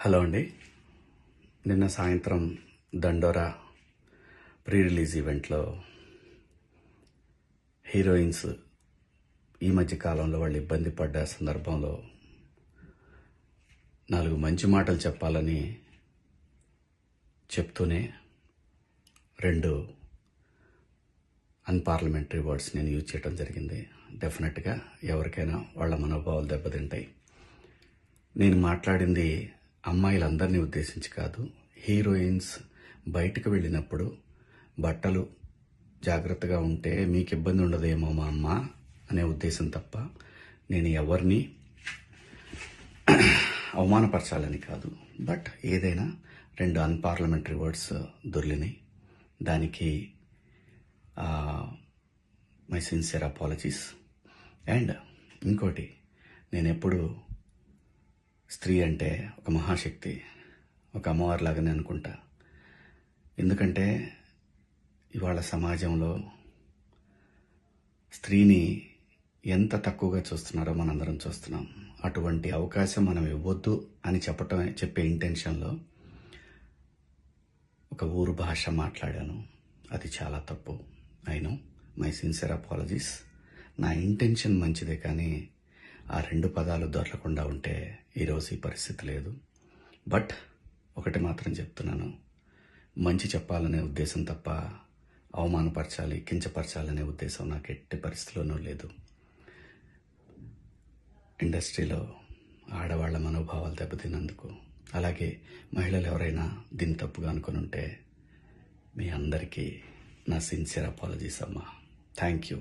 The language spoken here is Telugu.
హలో అండి. నిన్న సాయంత్రం దండోరా ప్రీ రిలీజ్ ఈవెంట్లో హీరోయిన్స్ ఈ మధ్య కాలంలో వాళ్ళు ఇబ్బంది పడ్డ సందర్భంలో 4 మంచి మాటలు చెప్పాలని చెప్తూనే 2 అన్పార్లమెంటరీ వర్డ్స్ నేను యూజ్ చేయడం జరిగింది. డెఫినెట్గా ఎవరికైనా వాళ్ళ మనోభావాలు దెబ్బతింటాయి. నేను మాట్లాడింది అమ్మాయిలందరినీ ఉద్దేశించి కాదు. హీరోయిన్స్ బయటకు వెళ్ళినప్పుడు బట్టలు జాగ్రత్తగా ఉంటే మీకు ఇబ్బంది ఉండదేమో మా అమ్మ అనే ఉద్దేశం తప్ప నేను ఎవరిని అవమానపరచాలని కాదు. బట్ ఏదైనా 2 అన్పార్లమెంటరీ వర్డ్స్ దొర్లినాయి. దానికి మై సిన్సియర్ అపాలజీస్. అండ్ ఇంకోటి, నేను ఎప్పుడు స్త్రీ అంటే ఒక మహాశక్తి, ఒక అమ్మవారిలాగానే అనుకుంటా. ఎందుకంటే ఇవాళ సమాజంలో స్త్రీని ఎంత తక్కువగా చూస్తున్నారో మనందరం చూస్తున్నాం. అటువంటి అవకాశం మనం ఇవ్వద్దు అని చెప్పే ఇంటెన్షన్లో ఒక ఊరు భాష మాట్లాడాను. అది చాలా తప్పు. I know, my sincere apologies. నా ఇంటెన్షన్ మంచిదే, కానీ ఆ 2 పదాలు దొరకకుండా ఉంటే ఈరోజు ఈ పరిస్థితి లేదు. బట్ ఒకటి మాత్రం చెప్తున్నాను, మంచి చెప్పాలనే ఉద్దేశం తప్ప అవమానపరచాలి, కించపరచాలనే ఉద్దేశం నాకు ఎట్టి పరిస్థితిలోనూ లేదు. ఇండస్ట్రీలో ఆడవాళ్ల మనోభావాలు దెబ్బతిన్నందుకు, అలాగే మహిళలు ఎవరైనా దీన్ని తప్పుగా అనుకుని ఉంటే మీ అందరికీ నా సిన్సియర్ అపాలజీస్ అమ్మా. Thank you.